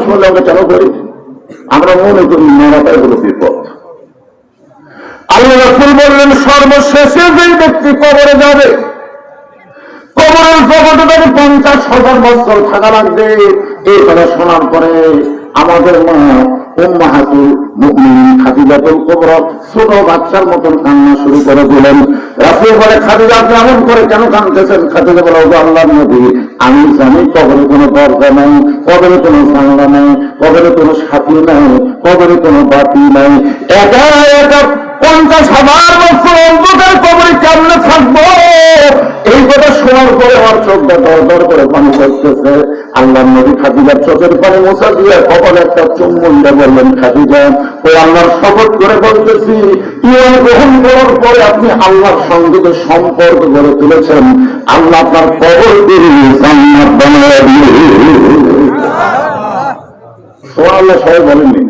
মানুষ হলে আমরা কেন করি? আমরা মনে করি মরাটাই হলো বিপদ। আল্লাহ রাসূল বললেন, সর্বশেষে যে ব্যক্তি কবরে যাবে, কবরের জগতে তাকে 50,000 বছর থাকা লাগবে। এই কথা শোনার পরে আমাদের মা উম্মাহাতুল মুমিনিন খাদিজাতুল কুবরা ছোট বাচ্চার মতন কান্না শুরু করে দিলেন। রাসূল বলে, খাদিজা আপনি এমন করে কেন কাঁদতেছেন? খাদিজা বলে, ওগো আল্লাহর নবী, আমি জানি কবরে কোনো দরজা নাই, কবরে কোনো জানলা নাই, কবরে কোনো সাথী নাই, কবরে কোনো বাতি নাই, একা একা 50,000 বছর অন্ধকার কবরে কেমনে থাকবো? এই কথা শোনার পরে আমার চোখটা দরদর করে পানি পড়তেছে। আল্লাহর নবী খাদিজার চোখের পানি মোছা দিয়ে কপালে একটা চুম্বন দিয়ে বললেন, খাদিজা, ও আল্লাহর শপথ করে বলতেছি, ঈমান গ্রহণ করার পরে আপনি আল্লাহর সঙ্গে যে সম্পর্ক গড়ে তুলেছেন, আল্লাহ আপনার কবরকে জান্নাত বানিয়ে দিবে। সুবহানাল্লাহ। সবাই বলেননি?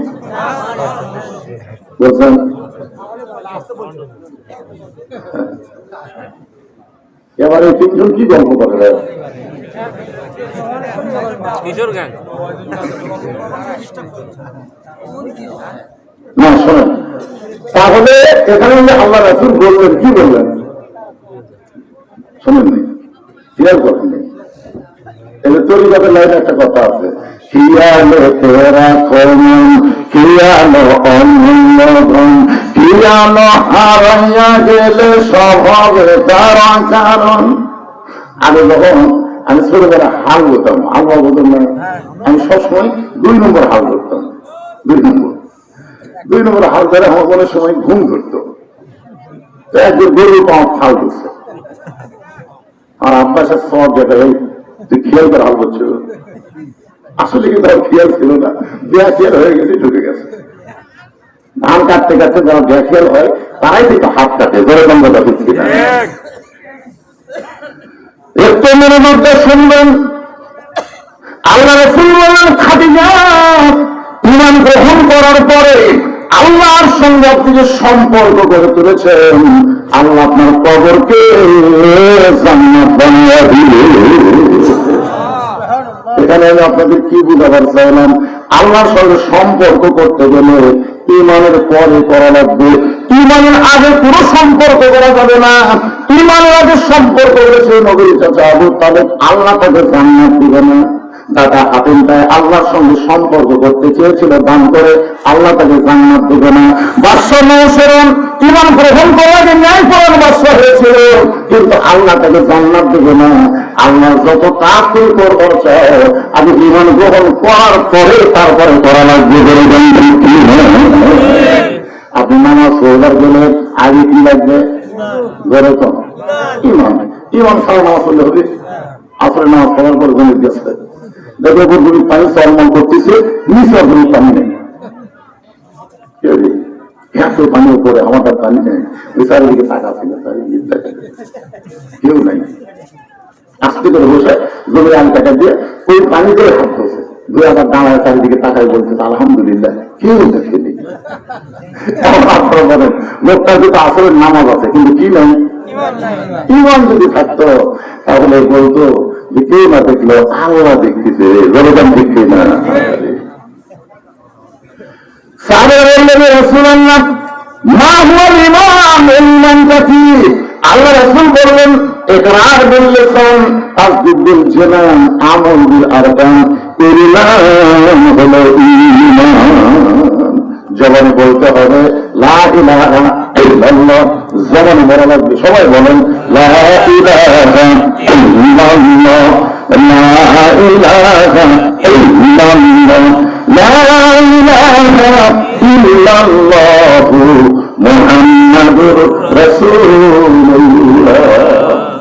বলছেন? এবারে তিনজন কি গল্প করে? না শোনেন, তাহলে এখানে আল্লাহ রাসূল বললেন, কি বললেন শোনেননি? ক্লিয়ার করেন নেই। এবার তরিকাতের লাইনে একটা কথা আছে, খিয়ালো তেরা কমন, খিয়ালো অন্যগণ, খিয়ালো হারাইয়া গেলে স্বভাবে তার কারণ। আগে যখন আমি ছোটবেলা হাল করতাম, আল্লাহ বলতাম না, আমি সবসময় 2 নম্বর হাল করতাম। 2 নম্বর হাল ধরে আমার অনেক সময় ঘুম ধরতো। একজন গরু পাওয়া হাল করছে, আর আব্বাসের সব জায়গায় তুই খেয়াল করে হাল করছিল। আসলে কিন্তু আর খেয়াল ছিল না, বেয়া খেয়াল হয়ে গেছে, ঢুকে গেছে। ধান কাটতে কাটতে যারা বেয়া খেয়াল হয় তারাই কিন্তু হাত কাটে, ধরে বন্ধটা ঢুকছি না। একটু মনোযোগটা শুনবেন। আল্লাহ রাসূল বললেন, খাদিজা, ঈমান গ্রহণ করার পরে আল্লাহর সঙ্গে আপনি যে সম্পর্ক গড়ে তুলেছেন, আল্লাহ আপনার কবরকে জান্নাত বানিয়ে দিবে। এখানে আমি আপনাদের কি বুঝাবার চাইলাম, আল্লাহর সঙ্গে সম্পর্ক করতে গেলে ঈমানের পরে করা লাগবে, ঈমানের আগে কোনো সম্পর্ক করা যাবে না। ঈমানের আগে সম্পর্ক করেছে নবীর চাচা আবু তালেব, আল্লাহ তাকে জান্নাত দিবে না। দাদা হাতিম তাই আল্লাহর সঙ্গে সম্পর্ক করতে চেয়েছিল, দান করে আল্লাহ তাকে জান্নাত দিবে না। বাদশাহ নওশরন ঈমান গ্রহণ করার ন্যায় পরায়ণ বাদশাহ হয়েছিল, কিন্তু আল্লাহ তাকে জান্নাত দিবে না। আল্লাহ যত তাড়াতাড়ি করবার চায়, আমি ঈমান গ্রহণ করার পরে তারপরে করা লাগবে। আপনি নামাজ পড়বার গেলে আগে কি লাগবে? গড়ে তো ঈমান। ঈমান ছাড়া নামাজ পড়লে হবে? আসলে নামাজ পড়ার পর জমি গেছে, দেখো উপর পানি চলমান করতেছে, নিচে অগ্নি পানি নেই, এত পানি উপরে, আমাদের পানি নেই। ওই চারিদিকে টাকা ছিল, কেউ নাই। আস্তে করে বসে জমির আল টাকা দিয়ে ওই পানি করে হাত ধরছে, দুই আবার দাঁড়ায় চারিদিকে তাকায় বলছে, আলহামদুলিল্লাহ, কেউ দেখেনি। এখন আপনারা বলেন, লোকটার কিন্তু আসলে নামাজ আছে, কিন্তু কি নাই? ঈমান যদি থাকতো তাহলে বলতো যে কেউ না দেখলো, আল্লাহ দেখতেছে, জনগণ দেখতে না। আল্লাহ রাসূল বললেন, ইকরার বিল লিসান, তাসদীক বিল জানান, আমল বিল আরকান, ইমান হলো ঈমান। জবানে বলতে হবে লা ইলাহা ইল্লাল্লাহ, জবানে বলা লাগবে। সবাই বলেন লা ইলাহা ইল্লাল্লাহ, লা ইলাহা ইল্লাল্লাহ, লা ইলাহা ইল্লাল্লাহ, মুহাম্মাদুর রাসূলুল্লাহ।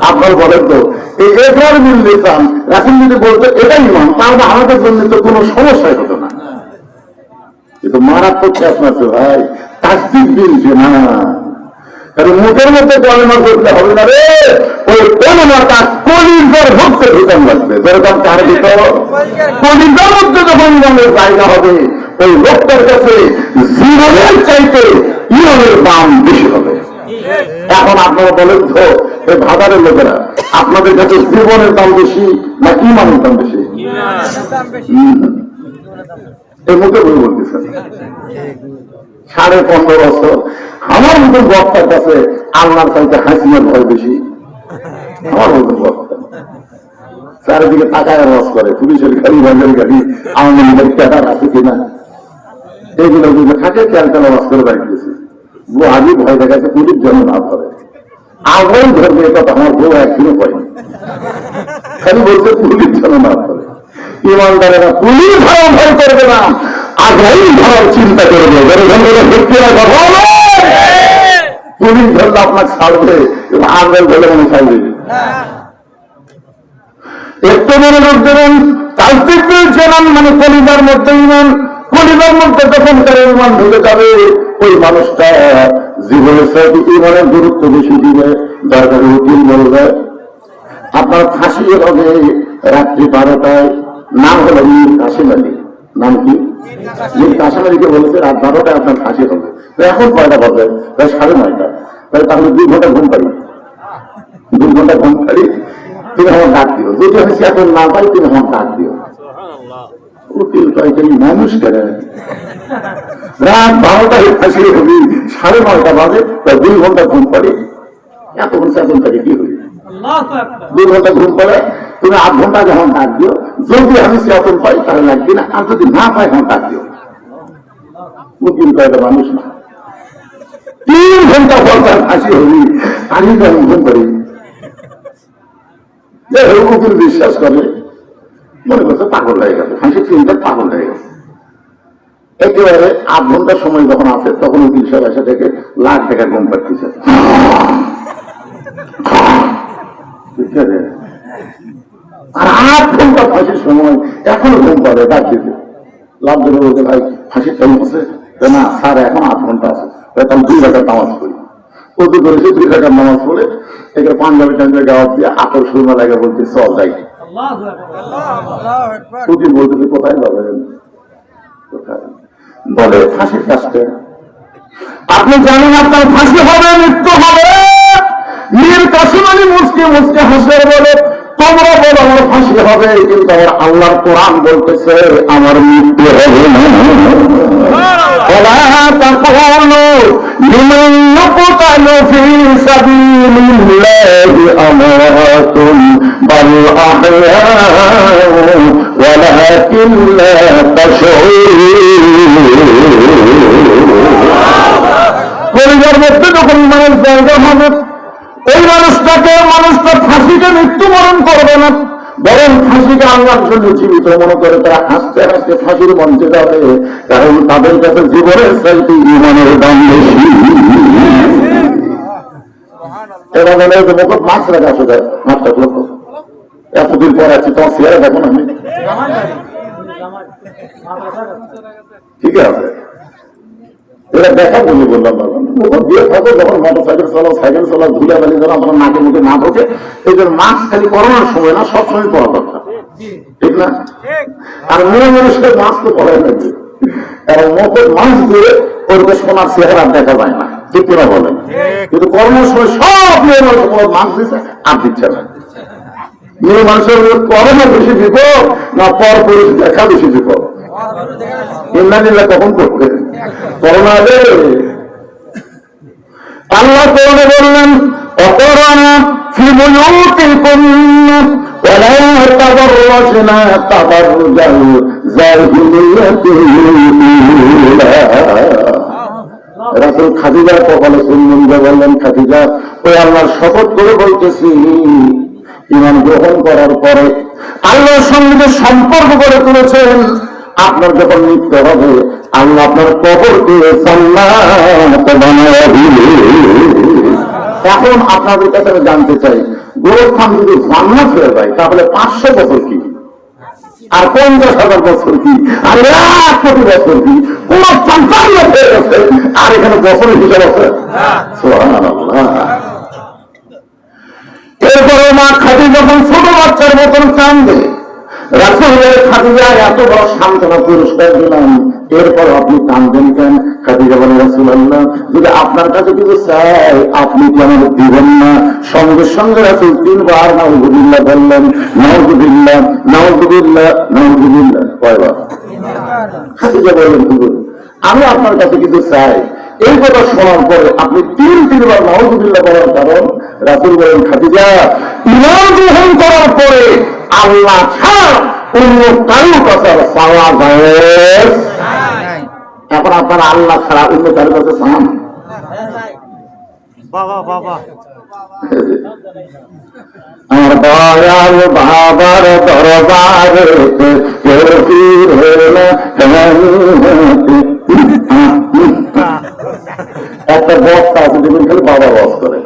আপনার বলেন তো, এই ইকরার বিল লিসান রাসূল যদি বলতো এটাই ঈমান, তাহলে আমাদের জন্য তো কোনো সমস্যাই হতো না। কিন্তু মারাত্মক চেষ্টা আছে ভাই, তাসদীক বিল জানান। কারণ মুখের মধ্যে কলেমা করতে হবে না রে, ওই কলেমাটা কলিজার ভক্তে ঢুকান লাগবে। যেরকম তার ভিতর কলিজার মধ্যে যখন ইমানের জায়গা হবে, ওই লোকটার কাছে জীবনের চাইতে ইমানের দাম বেশি হবে। এখন আপনারা বলেন তো, এই ভাদারের লোকেরা, আপনাদের কাছে জীবনের দাম বেশি না ইমানের দাম বেশি? এই মুখে বই বলতেছেন 15.5 বছর আমার মতন বক্তার কাছে আল্লাহর চাইতে হাসিনার ভয় বেশি। আমার মতন বক্তা চারিদিকে টাকায় রস করে, পুলিশের গাড়ি, বাজারের গাড়ি, আওয়ামী লীগের ক্যাডার আছে কিনা এইগুলো যদি থাকে ক্যালকালা রস করে বাড়িতেছে। বউ আগে ভয় দেখাচ্ছে পুলিশ যেন না ধরে, আগুন ধরবে এটা তো আমার বউ একদিনও পাইনি, খালি বলছে পুলিশ যেন না ধরে। ইমানদারেরা পুলিশ ধরা ভয় করবে না, আগ্রাই ধরার চিন্তা করবে। পুলিশ ধরলে আপনার ছাড়বে, আগ্রাই ধরলে মনে ছাড়বে। একটু মনোযোগ দেবেন, তালতিকদের জানান মানে কলিজার মধ্যে ইমান, কলিজার মধ্যে যখন তার ইমান ঢুকে যাবে ওই মানুষটা জীবনের সাথে ইমানের গুরুত্ব বেশি দিবে। দরকারি উকিল বলবে আপনার ফাঁসি হবে রাত্রি 12টায়, নাম হলো মীর কাসেম আলী। নাম কি? মীর কাসেম আলীকে বলেছে রাত 12টায় আপনার ফাঁসি হবে। এখন কয়টা বাজে? প্রায় 9:30। তাহলে 2 ঘন্টা ঘুম পাই, 2 ঘন্টা ঘুম পাই, তুমি আমার ডাক দিও। যদি আমি এখন না পাই তুমি আমার ডাক দিও। উকিল কয়েকটি মানুষ করে রাত 12টায় ফাঁসি হবি, 9:30 বাজে, প্রায় 2 ঘন্টা ঘুম পাই। এতক্ষণ চেতন থাকে কি হবি? 2 ঘন্টা ঘুম পড়ে, তুমি 8 ঘন্টা যখন ডাক দিও। যদি আমি চেতন পাই তাহলে লাগবে না, আর যদি না পাই এখন ডাক দিও। উকিল কয়েকটা মানুষ না, 3 ঘন্টা পর তার ফাঁসি হবি, আমি যখন ঘুম পারি। উকিল বিশ্বাস করে, মনে করছে পাগল হয়ে গেছে, ফাঁসি চিন্তা পাগল হয়ে গেছে। একেবারে 8 ঘন্টার সময় যখন আছে তখন উকিল সাহেব এসে থেকে লাখ টাকা ঘুম পাচ্ছিছে। আর 8 ঘন্টা ফাঁসির সময় এখনো ঘুম পাবে, ডাক দিতে লাভ দেবে। বলতে ভাই ফাঁসির টাইম আছে না স্যার, এখন 8 ঘন্টা আছে, তখন 2 রাকাত নামাজ পড়ি। কত করেছে 2 রাকাত নামাজ পড়ে এখানে পাঞ্জাবি টাঞ্জাবি গাওয়ার দিয়ে আতর সুরমা লাগে বলতে চল যাই। উকিল বলতে কোথায় যাবেন? কোথায়? বলে ফাঁসির কাজটা। আপনি জানেন আপনার ফাঁসি হবে, মৃত্যু হবে। মীর কাসেম আলী মুসকে মুসকে হাসে বলে তোমরা বলো আমার ফাঁসি হবে, কিন্তু আমার আল্লাহর কোরআন বলতেছে আমার মৃত্যু হবে না। পরিবার মধ্যে যখন মানুষ জায়গা হবে ওই মানুষটা ফাঁসিকে মৃত্যুবরণ করবে না, বরং ফাঁসিকে আল্লাহর জন্য জীবিত মনে করে তারা হাসতে হাসতে ফাঁসির মঞ্চে যাবে, কারণ তাদের কাছে জীবনের চাইতে ইমানের দাম বেশি। এবার মনে হয় মুখ মাছ রাখা আসলে মাছটা লক্ষ্য এতদিন পর আছি, তোমার চেয়ারে দেখো না আমি ঠিক আছে। এটা দেখা বলি বললাম দিয়ে থাকো যখন মোটরসাইকেল চালাও, সাইকেল চালাও, ধুলে বালি যেন আমার নাকে মুখে না ঢোকে। এই জন্য মাস্ক খালি করোনার সময় না, সবসময় পরা দরকার, ঠিক না? আর মেয়ে মানুষের মাস্ক তো পরাই লাগবে, কারণ মুখের মাস্ক দিয়ে ওর সোনার চেহারা দেখা যায় না, ঠিক কিনা বলেন? কিন্তু করোনার সময় সব মেয়ে মানুষ মাস্ক দিচ্ছে আর দিচ্ছে না। মেয়ে মানুষের করোনা বেশি বিপদ না পর পুরুষ দেখা বেশি বিপদ? ইন্দ্রানীলা কখন করবে করোনা? আল্লাহ করোনা বললেন অকরোনা রাসূল খাদিজার কপালে চুম্বন দিয়ে বললেন খাদিজা ওই আল্লাহর শপথ করে বলতেছি ঈমান গ্রহণ করার পরে আল্লাহর সঙ্গে সম্পর্ক করে তুলেছেন, আপনার যখন মৃত্যু হবে আল্লাহ আপনার কবরকে জান্নাত বানায়া দিবে। এখন আপনাদের কাছে আমি জানতে চাই গোরস্থান যদি জান্নাত হয়ে যায় তাহলে 500 বছর কি আর 50,000 বছর কি আর 1 কোটি বছর কি? কোন জান্নাত হয়ে গেছে আর এখানে বছরের হিসাব আছে? সুবহানাল্লাহ। এরপরে মা খাদিজা যখন ছোট বাচ্চার মতন কান্দে, রাসূলের খাদিজা এত বড় সান্ত্বনা পুরস্কার দিলাম, এরপর আপনি কাঁদবেন কেন? খাদিজা বলেন রাসূলুল্লাহ যদি আপনার কাছে কিছু চাই আপনি কি আমাকে দিবেন না? সঙ্গে সঙ্গে রাসূল 3 বার নাউযুবিল্লাহ বললেন, নাউযুবিল্লাহ নাউযুবিল্লাহ নাউযুবিল্লাহ। কয়বার? খাদিজা বললেন হুজুর আমি আপনার কাছে কিন্তু চাই এই কথা শোনার পরে আপনি তিনবার নাউযুবিল্লাহ বলার কারণ রাসূল বলেন খাদিজা ঈমান গ্রহণ করার পরে আল্লাহ ছাড়া অন্য কারো কাছে চাওয়া যায় এখন আপনারা আল্লাহ ছাড়া অন্য কারো কাছে চান আমার দয়াল বাবার দরবারে কেউ ফিরে না একটা বস্তা আছে দেখুন খালি বাবা বস করে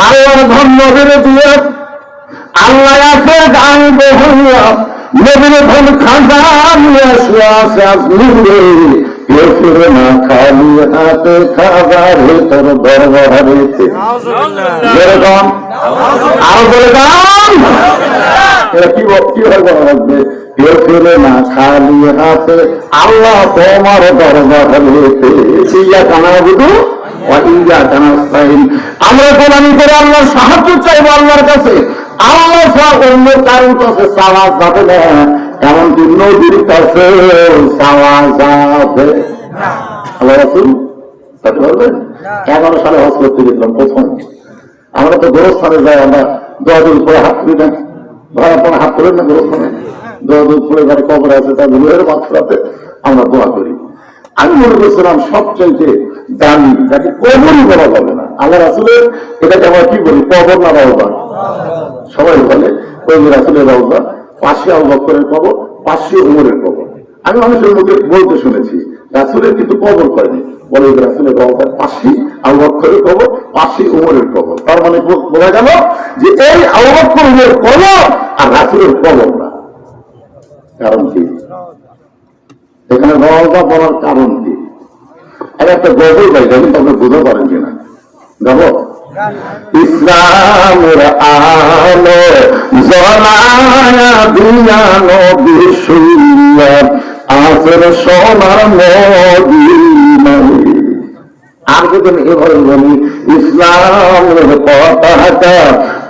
আল্লাহ ধন্য করে দিয়ে আল্লাহ আছে গান বহল্লা নবীর ধন খাজা নিয়ে আসে আপনি কেউ ফিরে না খালি হাতে খাবার তোর দরবারেতে যেরকম আরো বলে দাম এটা কি হয় বলা লাগবে কেউ ফিরে না খালি হাতে আল্লাহ তোমার দরবারেতে ইয়া কানা বুধু ইয়া কানা সাইন আমরা গোলামি করে আল্লাহর সাহায্য চাইবো আল্লাহর কাছে আল্লাহ ছাড়া অন্য কারোর কাছে চাওয়া যাবে না এমনকি নদীর কাছে চাওয়া যাবে আল্লাহ রাসূল বলবেন 11 সালে হজ করতে গেছিলাম প্রথম আমরা তো গোরস্থানে যাই আমরা দোয়াদুল করে হাত তুলি না ভাই আপনারা হাত তোলেন না গোরস্থানে দোয়াদুল করে যারা কবর আছে তাদের রুহের মাত্রাতে আমরা দোয়া করি আমি মনে করছিলাম সবচাইতে দামি যাকে কবরই বলা যাবে না আল্লাহ রাসূলের এটাকে আমরা কি বলি কবর না রওজা সবাই বলে ওই রাসূলের রওজা পাশে আবু বকরের কবর পাশে উমরের কবর আমি মানুষের মুখে বলতে শুনেছি রাসূলের কিন্তু কবর করেনি বলে রাসূলের রওজার পাশে আবু বকরের কবর পাশে উমরের কবর তার মানে বোঝা গেল যে এই আবু বকর উমরের কবর আর রাসূলের কবর না কারণ কি এখানে রওজা বলার কারণ কি আর একটা গজল গাই কিন্তু আপনি বুঝতে পারেন কিনা গাবো ইসলামের আলো জ্বলায়া দিয়া নবী সুন্নাত আজের সোনার মদিনায় আর যদি এভাবে বলি ইসলামের পতাকা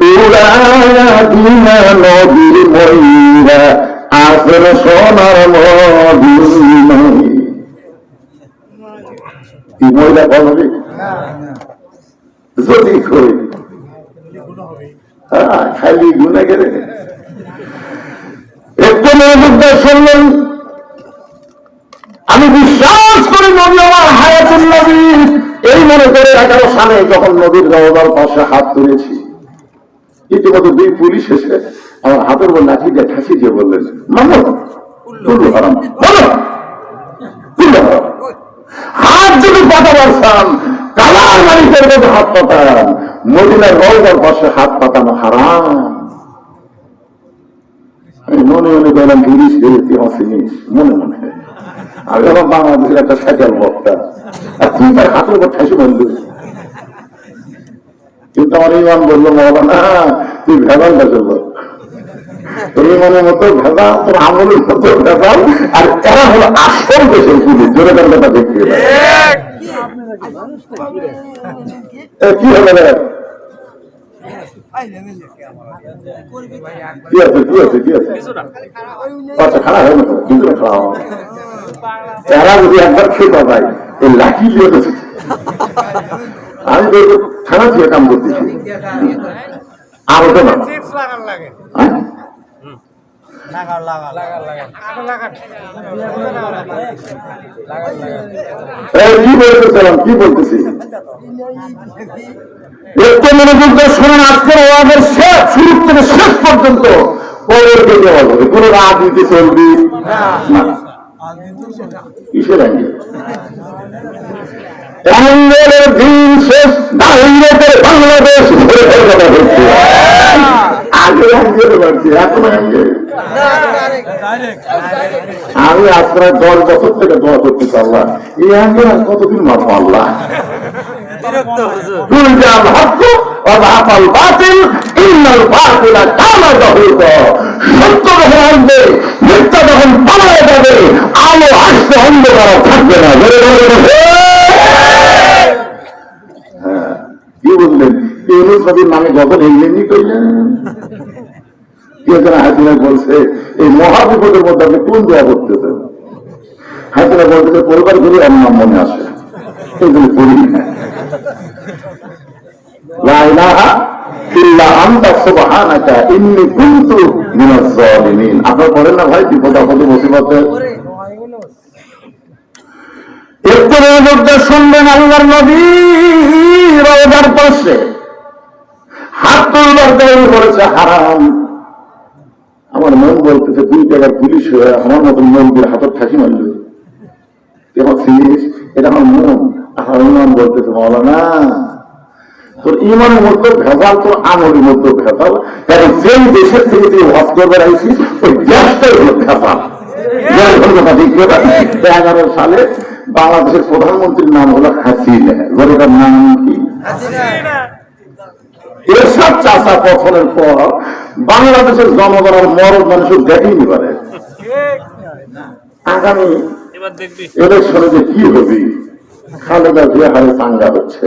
উড়ায়া দিয়া নবী মহিলা আজের সোনার মদিনায় কি মহিলা বলবে যদি করি খালি গুণা গেলে একটু মনোযোগ শুনলেন আমি বিশ্বাস করি নবী আমার হায়াতুল নবী এই মনে করে 11 সালে যখন নবীর রওজার পাশে হাত তুলেছি ইতিমধ্যে 2 পুলিশ এসে আমার হাতের উপর লাঠি দিয়ে ঠাসি দিয়ে বললেন মানো কুল্লু হারাম বলো কুল্লু হারাম হাত যদি পাতা পারতাম কালার মালিকের মধ্যে হাত পাতাম মদিনার রওজার পাশে হাত পাতানো হারাম আমি মনে মনে বললাম পুলিশ চিনিস মনে মনে আমি আমার বাংলাদেশের একটা সাইকেল বক্তা আর তুই তার হাতের উপর ঠাসি বললি কিন্তু আমার ইমাম বললো মৌলানা তুই ভেজালটা চললো তুমি মনে মতো ভেজাল তোর আমলের মতো ভেজাল আর এরা হলো আসল দেশের পুলিশ জোরে কথা দেখিয়ে কি হলো কি আছে কি আছে কি আছে আচ্ছা খারাপ হয় না কিন্তু খারাপ এরা যদি একবার খেতে পায় এই লাঠি দিয়ে আমি তো খারাপ দিয়ে কাম করতেছি আর ওটা না কি বলতেছিলাম কি বলতেছি একটু মনোযোগ শুনুন আজকের ওয়াজের শেষ শুরু থেকে শেষ পর্যন্ত কবরকে দেওয়া হবে কোন রাজনীতি চলবি না কিসের অ্যাঙ্গেলের দিন শেষ ডাইরেক্টের বাংলাদেশ কথা হচ্ছে আগে অ্যাঙ্গেলে পারছি এখন অ্যাঙ্গেল আমি আজ প্রায় 10 বছর থেকে দোয়া করতে পারলাম এই অ্যাঙ্গেল আর কতদিন মারবো আল্লাহ সত্য যখন আসবে মিথ্যা যখন পালায় যাবে আলো আসতে অন্ধকার থাকবে না কি বললেন ইউনুস নবীর নামে গজল এমনি কইলেন কে যেন হাসিনা বলছে এই মহাবিপদের মধ্যে আপনি কোন দোয়া করতেছেন? হাসিনা বলতেছে পরিবার গুলি আমার নাম মনে আসে, এইগুলি করি না। লা ইলাহা ইল্লা আনতা সুবহানাকা ইন্নী কুনতু মিনাজ জালিমিন। আপনারা পড়েন না ভাই বিপদ আপদে মুসিবতে? একটু মনোযোগ শুনবেন। আল্লাহর নবী রওজার পাশে হাত তুলবার দাবি করেছে হারাম। আমার মন বলতেছে 2 টাকার পুলিশ হয়ে আমার মতন মনকে হাতত থাকি মারল, কেমন চিনিস? এটা আমার মন। আমার মন বলতেছে মাওলানা তোর ইমানের মধ্যে ভেজাল, তোর আমলের মধ্যে ভেজাল, কারণ যেই দেশের থেকে তুই হজ করবে আইছিস ওই দেশটাই হলো ভেজাল। 2011 সালে বাংলাদেশের প্রধানমন্ত্রীর নাম হলো হাসিনা। গরিবের নাম কি? এসব চাষা পথনের পর বাংলাদেশের জনগণের মরদ মানুষের দেখেনি পারে। আগামী ইলেকশনে যে কি হবে, খালেদা জিয়া হারে চাঙ্গা হচ্ছে,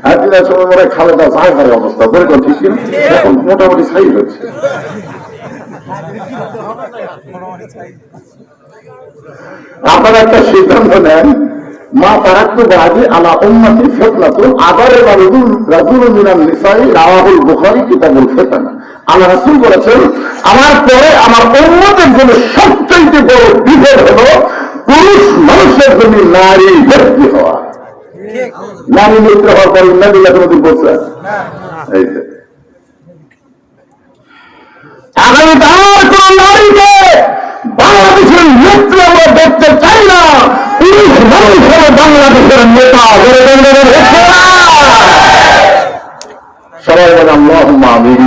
হাসিনার সময় মনে হয় খালেদা জায়গার অবস্থা বলে ঠিক এখন মোটামুটি ছাই হচ্ছে। আপনারা একটা সিদ্ধান্ত নেন, মা তারাক্তু বাদি আলা উম্মতি ফিতনাতুন আদারে রাজুলুন মিনান নিসাই রাওয়াহুল বুখারী কিতাবুল ফিতান। আল্লাহ রাসূল বলেছেন আমার পরে আমার উম্মতের জন্য সবচেয়ে বড় বিপদ হলো পুরুষ মানুষের জন্য নারী ব্যক্তি হওয়া। নারী মৃত্যু হওয়ার পর নবী কোনদিন বলছেন এই যে আগামী আর কোন নারীকে বাংলাদেশের নেত্রী আমরা দেখতে চাই না। পুরুষ মানুষ হলো বাংলাদেশের নেতা। সবাই বলে আল্লাহুম্মা আমিন।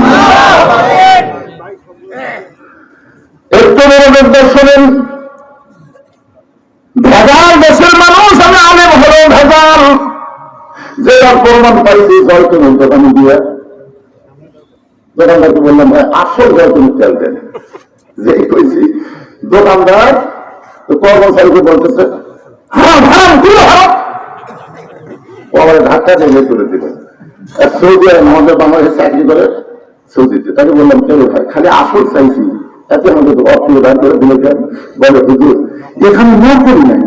একটু মনোযোগ শোনেন। ভেজাল দেশের মানুষ আমি আলেম হলো ভেজাল, যেটা প্রমাণ পাইছি জয়তুনের দোকানে দিয়ে। দোকানদারকে বললাম ভাই আসল জয়তুনের তেল দেন, যে কইছি দোকানদার কর্মচারীকে বলতেছে হারাম হারাম গুলো হারাম, পরে ধাক্কা দিয়ে করে দিল। সৌদি আরব আমাদের বাংলাদেশে চাকরি করে সৌদিতে, তাকে বললাম কেন ভাই খালি আসল চাইছি, এতে আমাদের অর্থ দান করে দিলে কেন? বলে হুজুর এখানে নকল নাই,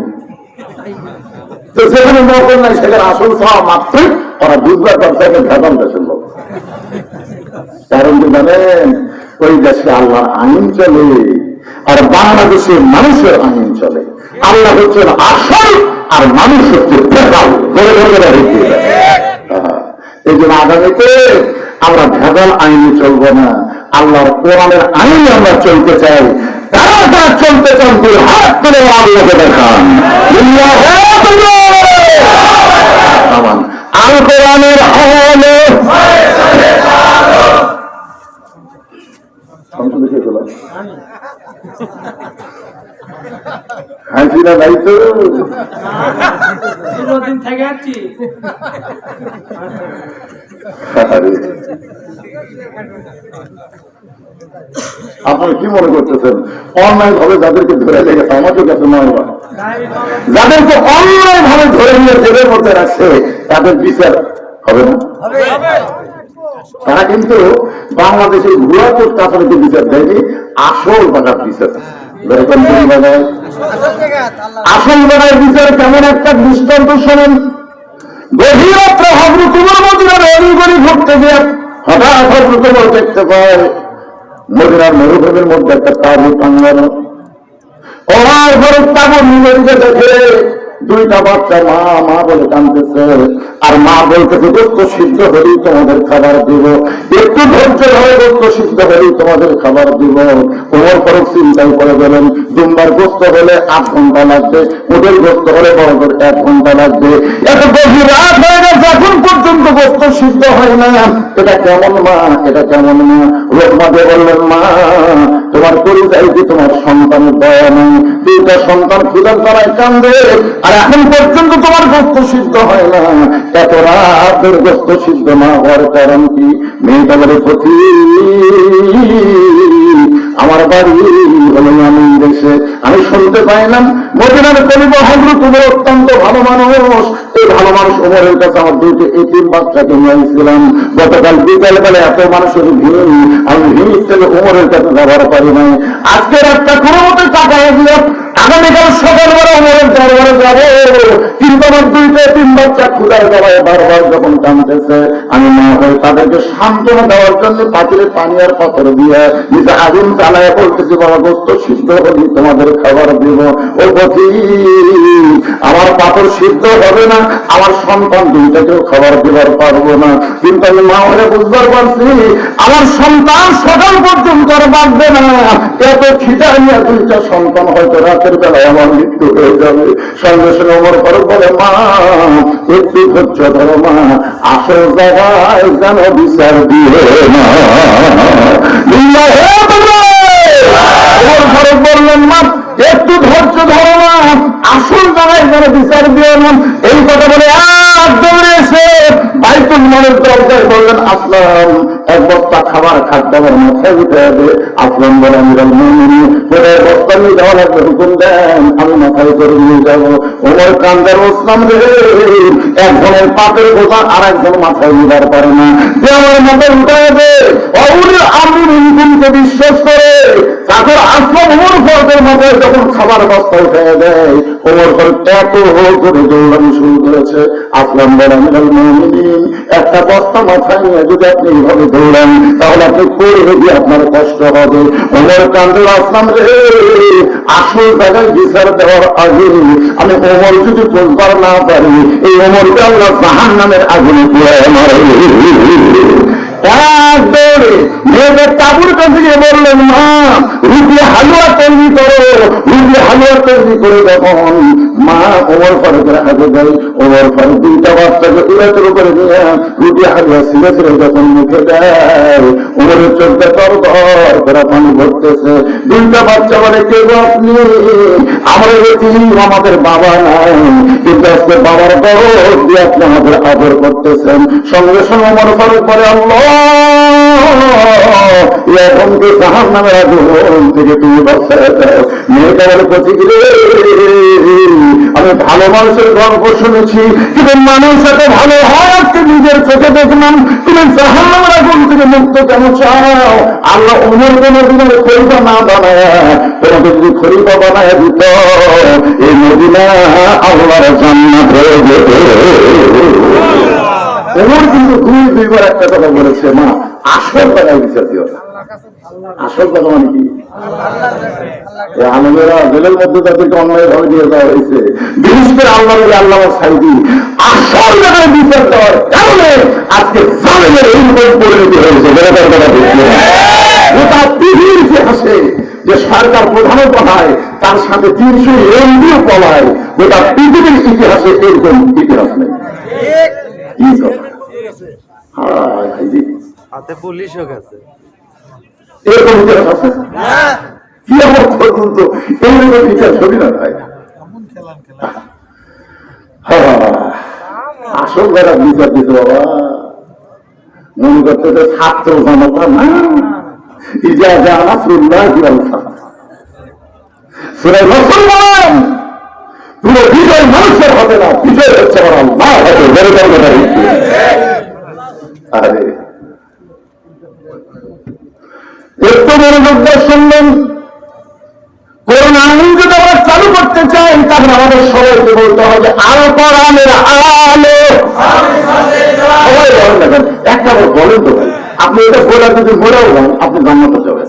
তো সেখানে নকল নাই সেখানে আসল চাওয়া মাত্রই ওরা বুঝবার ব্যবসাকে ভেজাল দেশের লোক। কারণ কি জানেন, ওই দেশে আল্লাহর আইন চলে আর বাংলাদেশের মানুষের আইন চলে। আল্লাহ হচ্ছেন আসল আর মানুষ হচ্ছে ভেজাল। এই জন্য আগামীতে আমরা ভেজাল আইনে চলবো না, আল্লাহর কোরআনের আইনে আমরা চলতে চাই। তারা তারা চলতে চান তুই হাত তুলে আল্লাহকে দেখান। আল কোরআনের আলো হাসিনা নাই তো থেকে আসছি। আপনারা কি মনে করতেছেন অন্যায় ভাবে যাদেরকে ধরে লেগেছে আমাদের কাছে নয়, যাদেরকে অন্যায় ভাবে ধরে নিয়ে জেলের মধ্যে রাখছে তাদের বিচার হবে না? তারা কিন্তু বাংলাদেশের ভুয়াপুর কাছাকাছি বিচার দেয়নি, আসল টাকার বিচার। আসল টাকার বিচার কেমন একটা দৃষ্টান্ত শোনেন। গভীর রাত্রে হযরত উমর মদিনার অলিগলি ঘুরতে গিয়ে হঠাৎ হযরত উমর দেখতে পায় মদিনার মরুভূমির মধ্যে একটা তাঁবু টাঙানো। ওনার ঘরের তাঁবুর নিচে দেখে দুইটা বাচ্চা মা মা বলে কাঁদতেছে, আর মা বলতেছে গোস্ত সিদ্ধ হলেই তোমাদের খাবার দিব, একটু ধৈর্য ধরে গোস্ত সিদ্ধ হলেই তোমাদের খাবার দিব। ওমর ফারুক চিন্তাই করে গেলেন দুম্বার গোস্ত হলে 8 ঘন্টা লাগবে, ওদের গোস্ত হলে বড় করে 1 ঘন্টা লাগবে। এত গভীর রাত হয়ে গেছে এখন পর্যন্ত গোস্ত সিদ্ধ হয় না, এটা কেমন মা, এটা কেমন মা? লোকমাকে বললেন মা তোমার পরিচয় কি তোমার সন্তানের দয়া নেই? 2টা সন্তান ক্ষুধার তারায় কান্দে আর এখন পর্যন্ত তোমার গোস্ত সিদ্ধ হয় না। এত রাতের গোস্ত সিদ্ধ না হওয়ার কারণ কি? মেয়েটা বলে পথি আমার বাড়ি হলো আমি দেশে। আমি শুনতে পাইলাম মদিনার খলিফা হযরত উমর অত্যন্ত ভালো মানুষ। এই ভালো মানুষ উমরের কাছে আমার দুইটি এতিম বাচ্চাকে নিয়েছিলাম। গতকাল বিকালবেলা এত মানুষের ভিড়, আমি ভিড় থেকে উমরের কাছে যাবার পারি নাই। আজকে রাতটা কোনো মতে টাকা দিল, আগামীকাল সকালবেলা উমরের দরবারে যাবো, কিন্তু আমার দুইটা এতিম বাচ্চা ক্ষুধার জ্বালায় বারবার যখন টানতেছে, আমি না হয় তাদেরকে সান্ত্বনা দেওয়ার জন্য পাতিলে পানি আর পাথর দিয়ে নিজে আগুন জ্বালায় বলতেছি, বাবা গোস্ত সিদ্ধ হলি তোমাদের খাবার দিব। ও পথি, আমার পাথর সিদ্ধ হবে না, আমার সন্তান দুইটাকেও খাবার দেবার পারবো না, কিন্তু আমি মা হয়ে বুঝবার পারছি আমার সন্তান সকাল পর্যন্ত আর বাঁচবে না। এত খিদা নিয়ে দুইটা সন্তান হয়তো রাতের বেলায় আমার মৃত্যু হয়ে যাবে। সঙ্গে সঙ্গে ওমর ফারুক বলে, মা একটু ধৈর্য ধরো মা, আসল জায়গায় যেন বিচার দিয়ে না। ওমর ফারুক বললেন, মা একটু ধৈর্য ধরো না, আসল জায়গায় যেন বিচার দিয়ে না। এই কথা বলে দৌড়ে এসে বাইতুল মালের দরজায় বললেন, আসলাম এক বস্তা খাবার খাদ্য আমার মাথায় উঠে যাবে। আসলাম বলে, আমিরাল মুমিনিন বলে বস্তা নিয়ে যাওয়া লাগবে, হুকুম দেন, আমি মাথায় করে নিয়ে যাবো। ওমর কান্দার আসলাম রে, একজনের পাপের বোঝা আর একজন মাথায় নিবার পারে না, যে আমার মাথায় উঠে যাবে। অউলিল আমরি মিনকুমকে বিশ্বাস করে তারপর আসলাম ওমর ফারুকের মাথায় যখন খাবার বস্তা উঠে দেয়, ওমর ফারুক এত করে দৌড়ানো শুরু করেছে। আসলাম বলে, আমিরাল মুমিনিন একটা বস্তা মাথায় নিয়ে যদি আপনি এইভাবে দৌড়ান তাহলে আপনি পড়ে গিয়ে আপনার কষ্ট হবে। ওমর কান্দে, আসলাম রে, আসল জায়গায় বিচার দেওয়ার আগে আমি ওমর যদি বুঝবার না পারি, এই ওমরকে আল্লাহ জাহান্নামের আগুনে পুড়ায় মারে। মেয়েদের তাবুর কাছে গিয়ে বললেন, মা রুটি হালুয়া তৈরি করো। রুটি হালুয়া তৈরি করে যখন মা ওমর ফারুকের হাতে দেয়, ওমর ফারুক দুইটা বাচ্চাকে উলাতের উপরে নিয়ে রুটি হালুয়া ছিঁড়ে ছিঁড়ে যখন মুখে দেয়, ওমরের চোখে তর তর করে পানি ভরতেছে। দুইটা বাচ্চা বলে, কে আপনি? আমরা আমাদের বাবা নাই, কিন্তু আজকে বাবার বড় দিয়ে আপনি আমাদের আদর করতেছেন। সঙ্গে সঙ্গে ওমর ফারুক বলে, আল্লাহ এখন তো জাহান্নামের আগুন থেকে তুমি বাঁচায় দাও। মেয়েটা বলে, প্রতিক্রিয়া আমি ভালো মানুষের গল্প শুনেছি, কিন্তু মানুষ এত ভালো হয় আজকে নিজের চোখে দেখলাম। তুমি জাহান্নামের আগুন থেকে মুক্ত কেন চাও? আল্লাহ ওমর কোনো দিনের খলিফা না বানায়, তোমাকে যদি খলিফা বানায় দিত, এই মদিনা আল্লাহর জান্নাত হয়ে যেত। ওমর কিন্তু দুইবার একটা কথা বলেছে, মা আসল টাকায় বিচার দিও না। আসল কথা মানে কি? আলমেরা জেলের মধ্যে তাদেরকে অন্যায় ভাবে দিয়ে দেওয়া হয়েছে, বিশেষ করে আল্লাহ আল্লাহ সাইদি আসল টাকায় বিচার দেওয়ার কারণে আজকে জালেমের এইরকম পরিণতি হয়েছে। গোটা পৃথিবীর ইতিহাসে যে সরকার প্রধানও পড়ায় তার সাথে 300 এমপিও পড়ায়, গোটা পৃথিবীর ইতিহাসে এরকম ইতিহাস নেই। হাতে পুলিশও গেছে, এরকম ইতিহাস আছে কি আমার পর্যন্ত? এইরকম ইতিহাস ছবি না ভাই। আসল যারা বিচার দিতে বাবা মনে করতে ছাত্র জনতা না, ইজা জানা সুন্দর সুরে মুসলমান পুরো বিজয় মানুষের হবে না, বিজয় হচ্ছে আমার আল্লাহ হবে। আরে একটু মনোযোগ দিয়ে শুনলেন, কোরআন আইন যদি আমরা চালু করতে চাই তাহলে আমাদের সবাইকে বলতে হবে আল কোরআনের আলো। সবাই বলেন দেখেন, একটা বলেন তো ভাই, আপনি এটা বলে যদি মরেও যান আপনি জান্নাতে যাবেন।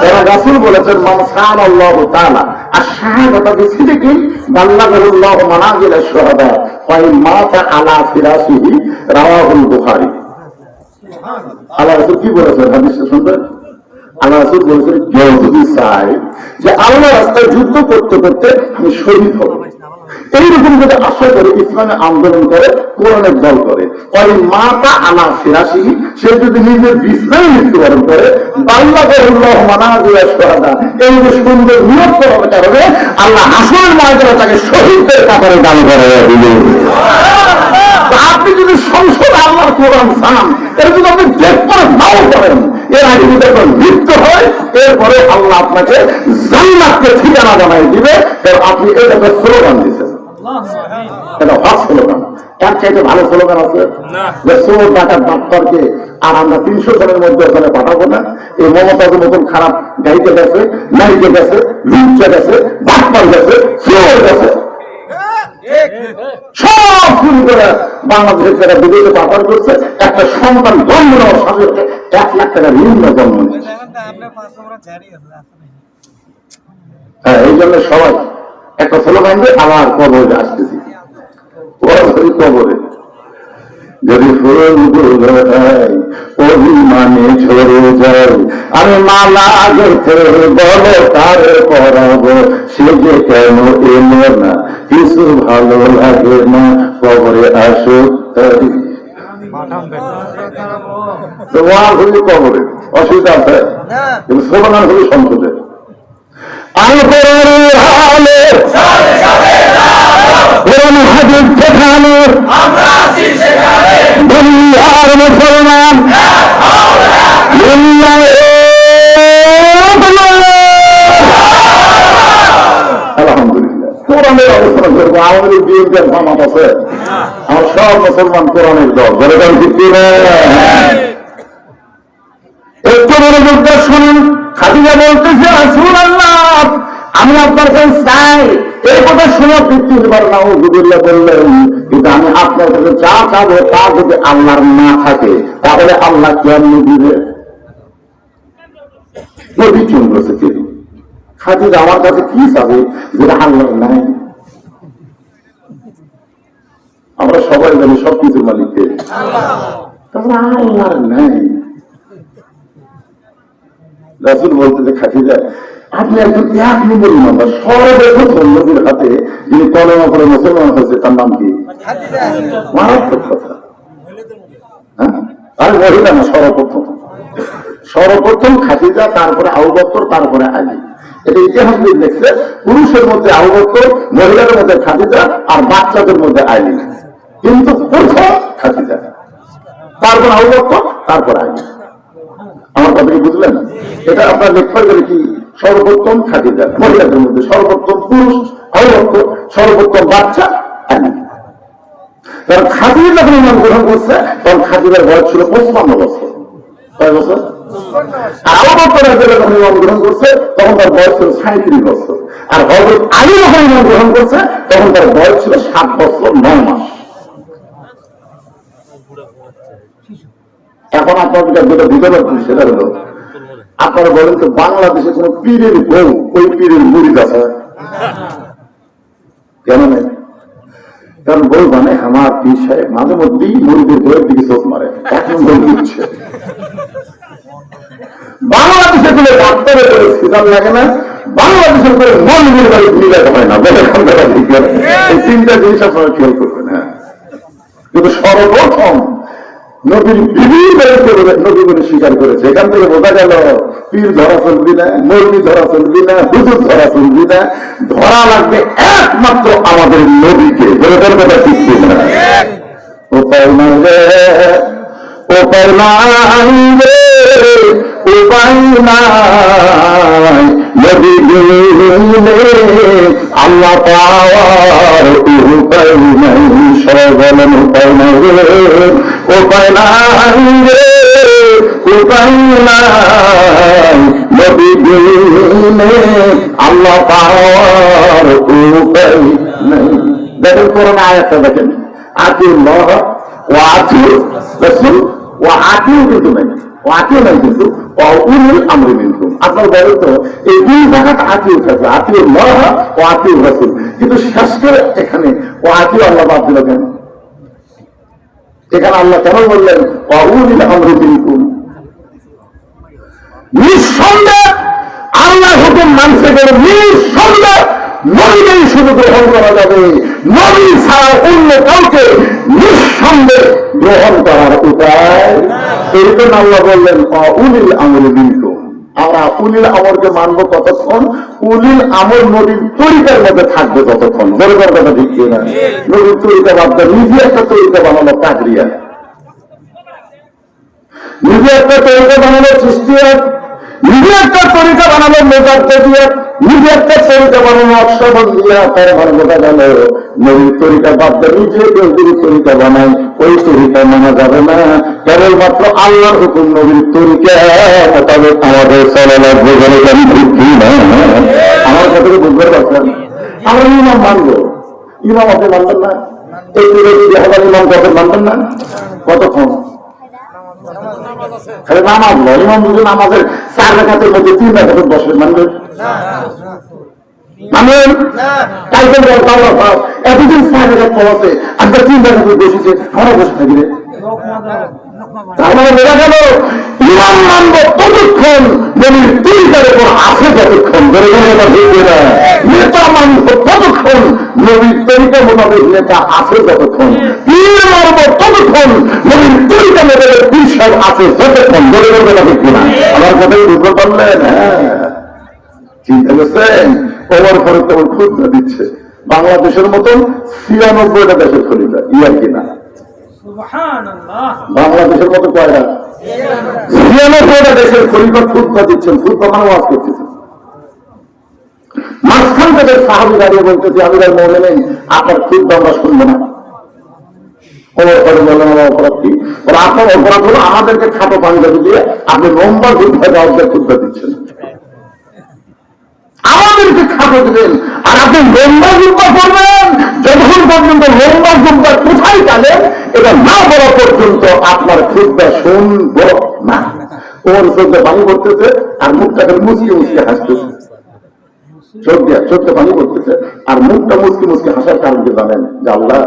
যারা রাসূল বলেছেন মান সান আল্লাহু তাআলা আর শাহাদাতা বিসিদিকি বাল্লাগাহুল্লাহু মানাজিলাশ শুহাদা ওয়া ইন মাতা আলা ফিরাশিহি রাওয়াহুল বুখারী। আল্লাহ রাসূল কি বলেছেন হাদিসে শুনবেন? আল্লাহ রাসূল বলেছেন, কেউ যদি চায় যে আল্লাহ রাস্তায় যুদ্ধ করতে করতে আমি শহীদ হব, এইরকম যদি আশা করে ইসলামে আন্দোলন করে, কোরআনের দল করে, ওই মাতা আনা ফিরাসি, সে যদি নিজের বিছনায় মৃত্যুবরণ করে, বাল্লাগাহুল্লাহু মানাজিলাশ শুহাদা, এই যে সুন্দর নিয়োগ করার কারণে আল্লাহ হাসরের ময়দানে তাকে শহীদদের কাতারে দান করে দিলেন। আপনি যদি সংসদ আল্লাহর কোরআন চান, এটা যদি আপনি দেখতে নাও করেন, এর আগে যদি আপনার মৃত্যু হয় এরপরে আল্লাহ আপনাকে জান্নাতকে ঠিকানা বানাই দিবে, কারণ আপনি এটাকে স্লোগান দিচ্ছেন। এটা হক স্লোগান। এর চাইতে ভালো স্লোগান আছে যে চোর ডাকাত বাটপারকে আর আমরা 300 জনের মধ্যে ওখানে পাঠাবো না। এই মমতাজের মতন খারাপ গাইতে গেছে, নাইতে গেছে, লুচ্চা গেছে, বাটপার গেছে, চোর গেছে, সব শুরু করে বাংলাদেশের টাকা বিদেশে পাচার করছে। একটা সন্তান জন্ম নেওয়ার সাথে 1 লাখ টাকা ঋণ জন্ম নিচ্ছে। হ্যাঁ, এই জন্য সবাই একটা স্লোগান দিয়ে আবার কবরে আসতেছি। কবরে যদি ফুল অভিমানে ঝরে যায়, আমি মালা গেছে বলো তার পরাবো, সে যে কেন এলো না কিছু ভালো লাগে না, কবরে আসো তারি। কবরে অসুবিধা আছে, কিন্তু স্লোগান হলো সংসদে। আমি হালে হাজির সেখানে দুনিয়ার মুসলমান আলহামদুলিল্লাহ। কোরআনের আলোচনা করবো। আমাদের বিএনপির জামাত আছে, আমার সব মুসলমান কোরআনের দল, বলে দেন ঠিক কিনা? একটু মনোযোগটা শুনুন। খাদিজা বলতেছে, রাসূলুল্লাহ আমি আপনার কাছে চাই। এই কথা শুনে আপনি 3 বার নাউযুবিল্লাহ বললেন, কিন্তু আমি আপনার কাছে যা চাবো তা যদি আল্লাহর না থাকে তাহলে আল্লাহ কেমনি দিবে? নবী চুনছে কি খাদিজা আমার কাছে কি চাবে যেটা আল্লাহর নাই? আমরা সবাই জানি সবকিছুর মালিককে, তাহলে আল্লাহর নাই। রাসূল বলতে খাদিজা আপনি একজন 1 নম্বর ইমানদার, সর্বপ্রথম নবীর হাতে যিনি কলেমা করে মুসলমান হয়েছে তার নাম কি? মারাত্মক কথা। আর মহিলা না, সর্বপ্রথম খাদিজা, তারপরে আবু বকর, তারপরে আলী। এটা ইতিহাস দেখছে, পুরুষের মধ্যে আবু বকর, মহিলাদের মধ্যে খাদিজা, আর বাচ্চাদের মধ্যে আলী। কিন্তু প্রথম খাদিজা, তারপর আবু বকর, তারপর আলী। আমার কথা কি বুঝলেন? এটা আপনার লেখা করে কি সর্বোত্তম খাদিজা, মহিলাদের মধ্যে সর্বোত্তম পুরুষ আবু বকর, সর্বোত্তম বাচ্চা আলী। কারণ খাদিজা যখন ইমান গ্রহণ করছে তখন খাদিজার বয়স ছিল 55 বছর। কয় বছর? আর আবু বকর যখন ইমান গ্রহণ করছে তখন তার বয়স ছিল 37 বছর। আর হযরত আলী যখন ইমান গ্রহণ করছে তখন তার বয়স ছিল 7 বছর 9 মাস। এখন আপনাদের যেটা বুঝতে পারছেন সেটা হলো, আপনারা বলেন তো বাংলাদেশে কোন পীরের বউ ওই পীরের মুরিদ আছে? কেন নেই? কারণ বই মানে আমার পীর সাহেব মাঝে মধ্যেই মুরিদের বইয়ের দিকে চোখ মারে, এখন বই দিচ্ছে। বাংলাদেশে কোনো ডাক্তারের করে সিজার লাগে না, বাংলাদেশের করে মন্দির বাড়ি মিলাতে হয় না। বলে এই 3টা জিনিস আপনারা খেয়াল করবেন। হ্যাঁ, কিন্তু সর্বপ্রথম নবীর বিবির বাড়িতে নবী বলে স্বীকার করেছে। এখান থেকে বোঝা গেল পীর ধরা চলবি না, মৌলবি ধরা চলবি না, হুজুর ধরা চলবি না, ধরা লাগবে একমাত্র আমাদের নবীকে। বলে তোর কথা ঠিক না? উপায় নাই রে, উপায় নাই রে, উপায় নাই, নবী আল্লাহ পাওয়ার উপায় নাই। সবাই বলেন উপায় নাই রে, উপায় নাই রে, উপায় নাই, নবী আল্লাহ পাওয়ার উপায় নাই। দেখেন কোরআন আয়াতটা দেখেন, আতিউল্লাহ ওয়া আতিউ রাসূল ওয়া আতিউ কিন্তু নাই, ও আতিউ নাই কিন্তু উলিল আমরি মিনকুম। আপনারা বলেন তো এই 2 জায়গাটা আতিউ থাকে, আতিউল্লাহ ও আতিউ রাসূল, কিন্তু শেষ করে এখানে ও আতিউ আল্লাহ বাদ দিল কেন? এখানে আল্লাহ কেন বললেন উলিল আমরি মিনকুম? নিঃসন্দেহ আল্লাহ হুকুম মানতে গেলে নিঃসন্দেহ নবীকেই শুধু গ্রহণ করা যাবে, নবী ছাড়া অন্য কাউকে নিঃসন্দেহ গ্রহণ করার উপায়। এই জন্য আল্লাহ বললেন উলিল আমরি মিনকুম। আমরা উলিল আমরকে মানবো কতক্ষণ? উলিল আমর নবীর তরিকার মধ্যে থাকবে ততক্ষণ। দরকার কথা ঠিক না? নবীর তরিকা বাদ নিজে একটা তরিকা বানানো কাদরিয়া। নিজে একটা তরিকা বানালো সৃষ্টিয়াত, নিজে একটা তরিকা বানালো মেজারতে দিয়ে, নিজে একটা তরিকা বানানো অক্ষবন দিয়া, তার ঘর বোঝা গেল নবীর তরিকা বাদ দিয়ে নিজে কেউ যদি তরিকা বানায় ওই তরিকা মানা যাবে না। কেবলমাত্র আল্লাহর হুকুম নবীর তরিকা মোতাবেক আমাদের চলা লাগবে বলে আমি বুঝি না। আমার কথা বুঝতে পারছেন? আমরা ইমাম মানবো, ইমাম আপনি মানবেন না? এই হাজার ইমাম কত মানবেন না? কতক্ষণ খালি নামাজ নয়, ইমাম যদি নামাজের 4 রাকাতের মধ্যে 3 রাকাত বসে মানবেন? মানবেন? টাইটেল এতদিন 4 রাকাত পড়াতে আজকে 3 রাকাত বসেছে, আমরা বসে থাকি রে। বোঝা গেল ইমাম মানব ততক্ষণ নবীর তরিকার উপর আছে যতক্ষণ, নেতা মানব ততক্ষণ নবীর তরিকা মোতাবেক নেতা আছে যতক্ষণ, পীর মানব ততক্ষণ নবীর তরিকা মোতাবেক পীর সাহেব আছে যতক্ষণ। ধরে ধরবে না ঠিক কিনা? আমার কথাই বুঝতে পারলেন? হ্যাঁ, চিন্তা করছেন? ওভার ফরক তেমন খুঁজতে দিচ্ছে বাংলাদেশের মতন 96টা দেশের খলিফা, ইয়ার কিনা? বাংলাদেশের মতো কয়টা? 96টা দেশের খলিফা খুতবা দিচ্ছেন, খুতবা মানে ওয়াজ করতেছেন। মাঝখান থেকে সাহাবী দাঁড়িয়ে বলতেছে আমিরাল মুমিনিন আপনার খুতবা আমরা শুনবো না। অপরাধ কি? আপনার অপরাধ হলো আমাদেরকে খাটো পাঞ্জাবি দিয়ে আপনি লম্বা খুতবা দিচ্ছেন, আমাদেরকে খাটো দিবেন আর আপনি লম্বা জুব্বা করবেন। যতক্ষণ পর্যন্ত লম্বা জুব্বা কোথায় গেলেন এটা না বলা পর্যন্ত আপনার খুতবা শুনব না। ওর চোখে পানি পড়তেছে আর মুখটাকে মুচকে মুচকে হাসতেছে, চোখে পানি পড়তেছে আর মুখটা মুচকে মুচকে হাসার কারণ কি জানেন? যে আল্লাহ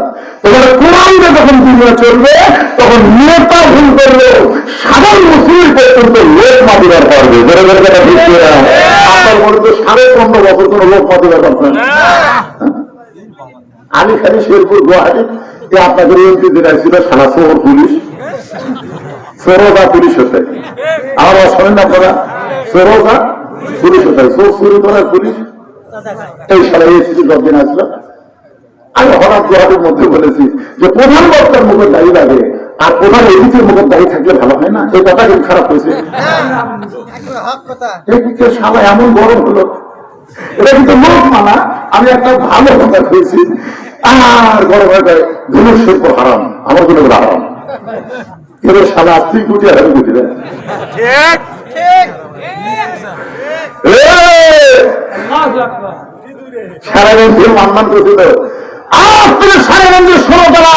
তোমার কোরআনে যখন দুনিয়া চলবে তখন নেতা ভুল করবে সাধারণ মুসলিম পর্যন্ত লোক মাতিবার পারবে। আপনার মনে তো 15.5 বছর কোন লোক মাতিবার পারবে না। আমি খালি শেরপুর গুয়াহাটি আপনাদের এমপি যেটা ছিল সারা শহর পুলিশ, সরোজা পুলিশ হতে আমার শোনেন না আপনারা? সরোজা পুলিশ হতে চুরি করার পুলিশ এই সারা এসিপি যতদিন আসলো। আমি হঠাৎ গুয়াহাটির মধ্যে বলেছি যে প্রধান বক্তার মুখের দাঁড়িয়ে লাগে আর প্রধান এডিসির মুখের দাঁড়িয়ে থাকলে ভালো হয় না। এই কথা কিন্তু খারাপ হয়েছে, সারা এমন গরম হলো। এটা কিন্তু লোক মানা, আমি একটা ভালো কথা কয়েছি আর গরম হয়ে যায়। ধনুষ শিল্প হারাম, আমার জন্য হারাম। এর সারা 3 কোটি আর কোটি দেয়। সারাগঞ্জে মানমান করছিল আর তুমি সারাগঞ্জের 16 টাকা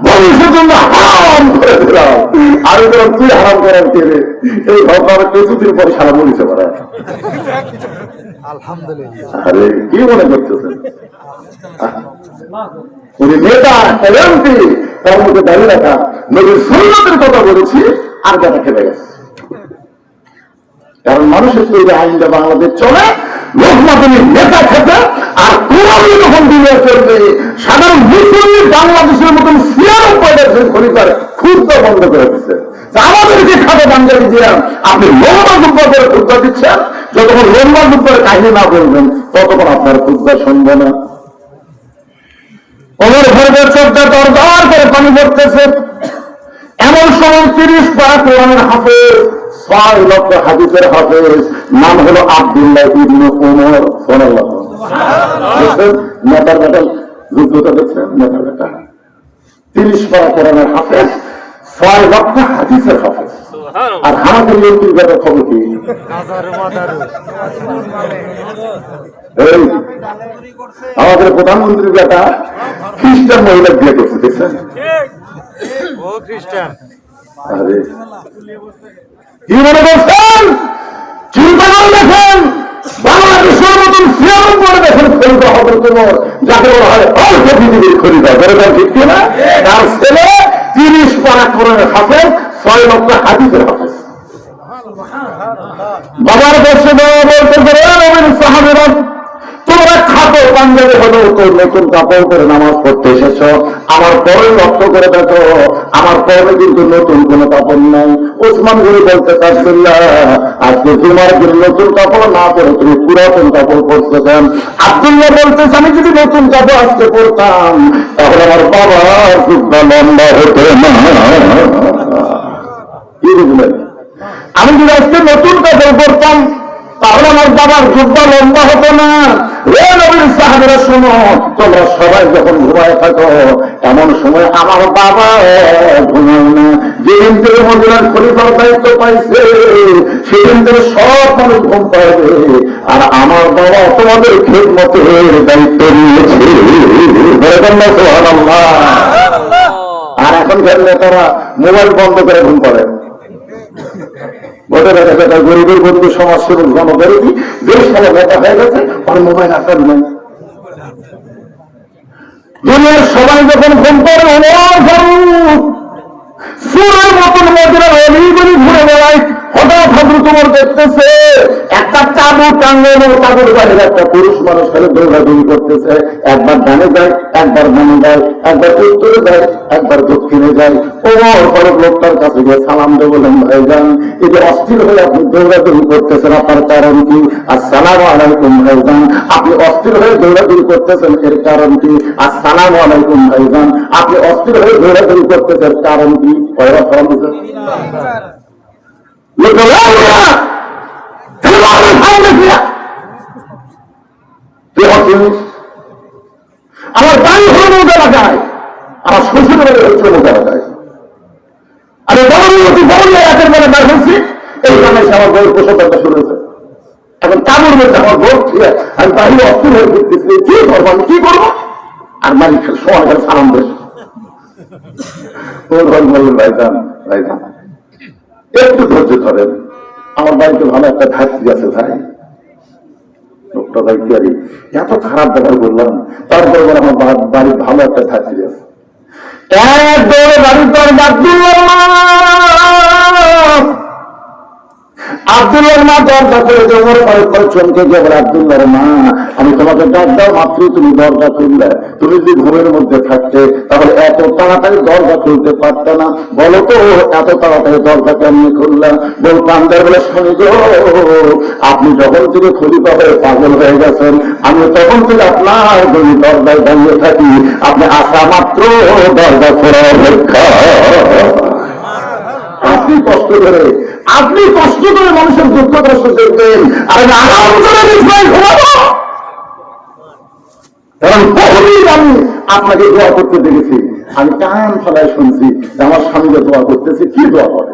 ভবিষ্যের জন্য হারাম করে দিলাম। আমি তো তুই হারাম করার কেড়ে এই ঘটনা কিছুদিন পরে সারা বলিছে পারে। আরে কি মনে করতেছেন? উনি নেতা এমপি, তার মধ্যে দাঁড়িয়ে রাখা নবীর সুন্নতের কথা বলেছি আর গাটা খেলে গেছে। কারণ মানুষের তৈরি আইনটা বাংলাদেশ চলে লোকমাতনের নেতা খেতে আর কোরআন যখন দুনিয়া চলবে সাধারণ মুসলিম বাংলাদেশের মতন 96টা খলিফার খুতবা বন্ধ করে দিচ্ছে। আমাদেরকে খাটো পাঞ্জাবি দিয়ে আপনি লম্বা খুতবা করে খুতবা দিচ্ছেন, যতক্ষণ লম্বা খুতবার কাহিনী না বলবেন ততক্ষণ আপনার খুতবা শুনবে না। ওমর ফারুকের চোখটা দরদর করে পানি পড়তেছে, এমন সময় 30 পারা কোরআনের হাফেজ 6 লক্ষ হাদিসের হাফেজ নাম হলো আব্দুল্লাহ ইবনে ওমর সাল্লাল্লাহু আলাইহি ওয়াসাল্লাম। নেতার বেটা যোগ্যতা দেখছেন? নেতার বেটা 30 পারা কোরআনের হাফেজ 6 লক্ষ হাদিসের হাফেজ। আর আমাদের এমপির বেটার খবর কি? আমাদের প্রধানমন্ত্রীর বেটা খ্রিস্টান মহিলা বিয়ে করছে, দেখছেন? আরে কি মনে করছেন? চিন্তা করে দেখেন বাংলাদেশের মতন সিয়াম করে দেখেন খলিফা হযরত ওমর, যাকে বলা হয় অল্প পৃথিবীর খলিফা। ঠিক কিনা? তার ছেলে 30 পারা কোরআনের হাফেজ 6 লক্ষ হাদিসের হাফেজ। বাবার বসে বলতে সাহাবীরা তোমরা খাটো পাঞ্জাবি হলেও তো নতুন কাপড় করে নামাজ পড়তে এসেছ, আমার পরে লক্ষ্য করে দেখো আমার পরে কিন্তু নতুন কোন কাপড় নাই। ওসমান গনি বলতে চাচ্ছেন না আজকে তোমার জন্য নতুন কাপড় না পরে তুমি পুরাতন কাপড় পরতে চান। আব্দুল্লাহ বলতেছে আমি যদি নতুন কাপড় আজকে পরতাম তাহলে আমার বাবার খুব লম্বা হতো না। কি বুঝলেন? আমি যদি আজকে নতুন কাপড় পরতাম তাহলে আমার বাবার জুব্বা লম্বা হতো না। রে নবীর সাহাবীরা শোনো, তোমরা সবাই যখন ঘুমায় থাকো এমন সময় আমার বাবা ঘুমায় না। যেদিন থেকে মদিনার খলিফার দায়িত্ব পাইছে সেদিন থেকে সব মানুষ ঘুম পাবে, আর আমার বাবা তোমাদের খেদমতের দায়িত্ব নিয়েছে। সুবহানাল্লাহ। আর এখনকার নেতারা মোবাইল বন্ধ করে ঘুম পড়ে। ভোটে দেখা যায় গরিবের বন্ধু সমাজসেবক জনগণী যে সব নেতা হয়ে গেছে আর মোবাইল আসার নাই। দুনিয়ার সবাই যখন ঘুম পড়ে সুরের মতন মদিনার অলিগলি ঘুরে বেড়ায়, হঠাৎ হজরত ওমর দেখতেছে একটা চাবু টাঙ্গানো, চাবুর বাইরে একটা পুরুষ মানুষ খালি দৌড়াদৌড়ি করতেছে। একবার ডানে যায়, একবার বামে যায়, একবার উত্তরে যায়, একবার দক্ষিণে যায়। ওমর ফরক লোকটার কাছে গিয়ে সালাম দিয়ে বললেন, ভাইজান এই যে অস্থির হয়ে আপনি দৌড়াদৌড়ি করতেছেন আপনার কারণ কি? আসসালামু আলাইকুম ভাইজান। আপনি অস্থির হয়ে দৌড়াদৌড়ি করতেছেন এর কারণ কি? আসসালামু আলাইকুম ভাইজান। আপনি অস্থির হয়ে দৌড়াদৌড়ি করতেছেন কারণ কি? আমার বাড়ি হল মৌজা লাগায়, আমার শ্বশুর বাড়ি হচ্ছে মৌজা লাগায়। আমি বড় একের বেলা বের হয়েছি, এই কারণে আমার বউয়ের প্রসবটা শুরু হয়েছে। এখন কামড় মধ্যে আমার বউ ঠিক আছে, আমি বাড়ি অস্থির হয়ে ঘুরতেছি, কি করবো আমি কি করবো? আর মালিক সময় করে সালাম দেশ বললেন, ভাইজান ভাইজান একটু ধৈর্য ধরেন, আমার বাড়িতে ভালো একটা ধাত্রী আছে ভাই। লোকটা ভাই কি আর এত খারাপ ব্যবহার করলাম, তারপরে আমার বাড়ির ভালো একটা ধাত্রী আছে। এক দৌড়ে বাড়ির পর আব্দুল্লাহর মা দরজা করে দেওয়ার পরে চমকে গিয়ে বলে, আব্দুল্লাহর মা আমি তোমাকে ডাক দাও মাত্রই তুমি দরজা খুললে। তুমি যদি ঘুমের মধ্যে থাকতে তাহলে এত তাড়াতাড়ি দরজা খুলতে পারতে না। বলো তো এত তাড়াতাড়ি দরজা কেমনি খুললাম? বল কান্দার বলে, শুনি গো আপনি যখন থেকে খলিফা হয়ে পাগল হয়ে গেছেন, আমি তখন থেকে আপনার যদি দরজায় দাঁড়িয়ে থাকি, আপনি আসা মাত্র দরজা খোলা অপেক্ষা। আপনি কষ্ট করে মানুষের দুঃখ কষ্ট দেখবেন, আর আমি আরাম করে বিছানায় ঘুমাবো। কারণ বহুদিন আমি আপনাকে দোয়া করতে দেখেছি, আমি কান ফলায় শুনছি আমার স্বামীকে দোয়া করতেছে, কি দোয়া করে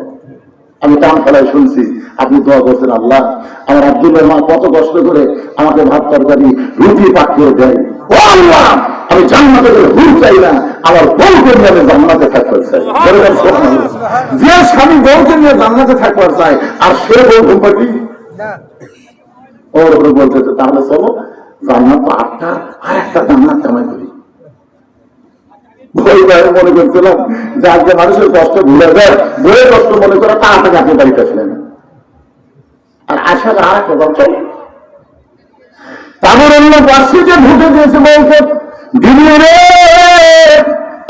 আমি কান ফলায় শুনছি আপনি দোয়া করছেন, আল্লাহ আমার আব্দুল্লাহর মা কত কষ্ট করে আমাকে ভাত তরকারি রুটি পাক করে দেয়। ও আল্লাহ আমি জান্নাতে গেলে ভুল চাই না, আমার বউকে নিয়ে আমি জান্নাতে থাকতে চাই। যে স্বামী বউকে নিয়ে জান্নাতে থাকবার চাই আর সে বউ ঘুম পাবি ওর উপরে বলতেছে, তাহলে চলো জান্নাত তো আটটা, আর একটা জান্নাত কামাই করি। মনে করছিলাম যে আজকে মানুষের কষ্ট ভুলে যায়, বইয়ের কষ্ট মনে করে তাড়াতাড়ি আপনি বাড়িতে আসলেন আর আসার আর একটা গল্প। তারপর অন্য পার্সিতে ঢুকে দিয়েছে বলতে, দিদিরে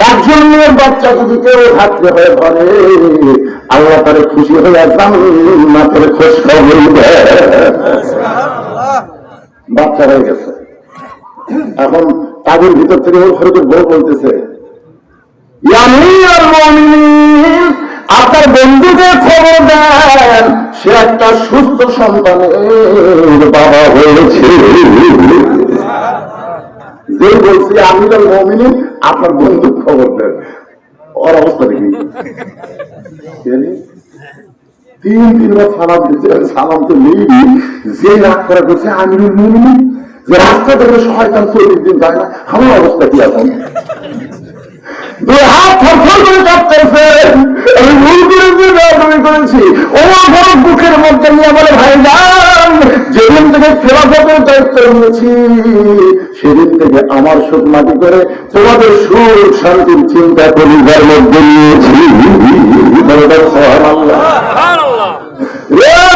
একজন মেয়ের বাচ্চা যদি কেউ হাতে হয়ে ধরে আল্লাহ তারে খুশি হয়ে জান্নাতের খোঁজ খবর দেয়। বাচ্চা হয়ে গেছে, এখন তাদের ভিতর থেকে ওর ঘরে বউ বলতেছে, আপনার বন্ধুকে খবর দেন সে একটা সুস্থ সন্তানের বাবা হয়েছে। যে বলছি আমিরুল মুমিনিন আপনার বন্ধু খবর দেন, ওর অবস্থা দেখি। 3-3 বার সালাম দিচ্ছে, সালাম তো নেই। যে রাগ করা করছে আমিরুল মুমিনিন, যে রাস্তা থেকে শয়তান 40 দিন যায় না, আমার অবস্থা কি এখন? দুই হাত থরথর করে কাঁপতেছে, আমি ভুল করেছি বেয়াদবি করেছি। ওমর ফারুক বুকের মধ্যে নিয়ে বলে, ভাইজান যেদিন থেকে খেলাফতের দায়িত্ব নিয়েছি সেদিন থেকে আমার সুখ মাটি করে তোমাদের সুখ শান্তির চিন্তা পরিবার মধ্যে নিয়েছি।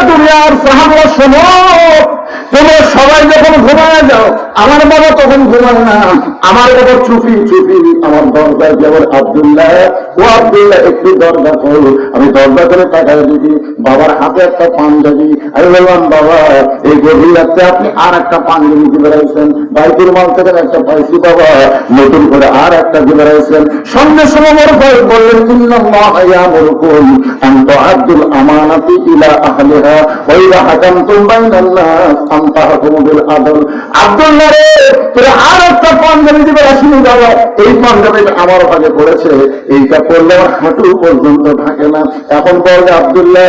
দুনিয়ার সাহাবারা শোনো, তোমরা সবাই যখন ঘুমায় যাও আমার বাবা তখন ঘুমায় না, আমার বাবা চুপি চুপি আমার দরজায় যেমন আব্দুল্লাহ ও আব্দুল্লাহ একটু দরজা খোল। আমি দরজা করে তাকায় দিদি বাবার হাতে একটা পাঞ্জাবি। আমি বললাম বাবা এই গভীর রাত্রে আপনি আর একটা পাঞ্জাবি দিয়ে বেড়াইছেন, বাইকের মাল থেকে একটা পাইছি বাবা, নতুন করে আর একটা দিয়ে বেড়াইছেন। সঙ্গে সঙ্গে মোর ভাই বললেন ইন্নাল্লাহ ইয়ামুরুকুম আন তুআদ্দুল আমানাতি ইলা আহলিহা ওয়া ইযা হাকামতুম বাইনান নাস আন তাহকুমু বিল আদল। আব্দুল্লাহ রে তোরা আর একটা পাঞ্জাবি দিবে আসিনি বাবা, এই পাঞ্জাবিটা আমার ভাগে পড়েছে, এইটা পড়লে আমার হাঁটু পর্যন্ত ঢাকে না। এখন বলবে আব্দুল্লাহ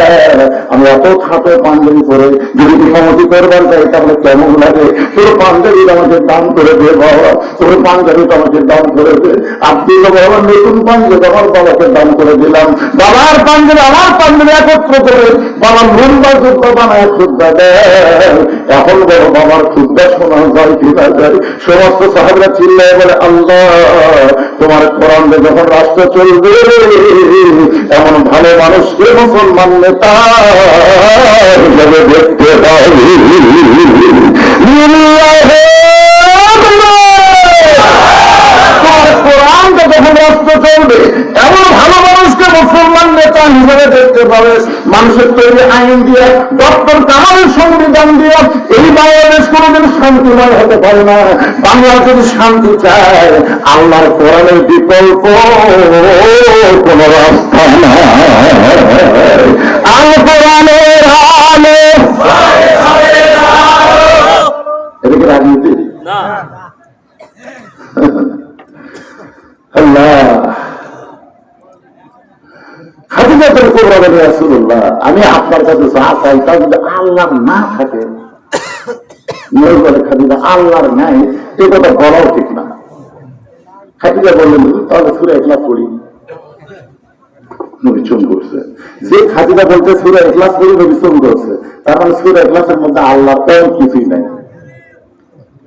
আমি এত খাটো পাঞ্জাবি পরে যদি ইমামতি করবার যাই তাহলে কেমন লাগে, তোর পাঞ্জাবিটা আমাকে দান করে দে বাবা, তোর পাঞ্জাবিটা আমাকে দান করে দে। আব্দুল্লাহ বাবা নতুন পাঞ্জাবি আমার বাবাকে দান করে দিলাম। বাবার পাঞ্জাবি আমার পাঞ্জাবি একত্র করে বাবার লম্বা যোদ্ধা বানায় খুদ্া দেয়। এখন বড় বাবার খুদ্া শোনা যায় কিনা যায়। সমস্ত সাহাবীরা চিল্লায় বলে আল্লাহ তোমার কোরআন যখন রাষ্ট্র চলবে এমন ভালো মানুষকে মুসলমান নেতা হিসেবে দেখতে পাবে। কোরআনটা যখন রাষ্ট্র চলবে এমন ভালো মানুষকে মুসলমান নেতা হিসেবে দেখতে পাবে। মানুষের তৈরি আইন দিয়ে ডক্টর কামালের সংবিধান দিয়ে এই বাংলাদেশ কোনোদিন শান্তিময় হতে পারে না। বাংলা যদি শান্তি চায় আল্লাহর কোরআনের বিকল্প কোন রাস্তা নাই। আল কোরআনের আলো এটা কি রাজনীতি? আল্লাহ খাদিজাতুল কুবরা বলে রাসূলুল্লাহ আমি আপনার কাছে যা চাই তা যদি আল্লাহ না থাকে, নবী বলে খাদিজা আল্লাহর নাই এ কথা বলাও ঠিক না। খাদিজা বললেন তাহলে সূরা ইখলাস পড়ি। নবী চুপ করছে। যে খাদিজা বলতে সূরা ইখলাস পড়ি নবী চুপ করছে, তার মানে সূরা ইখলাসের মধ্যে আল্লাহর কোনো কিছুই নাই।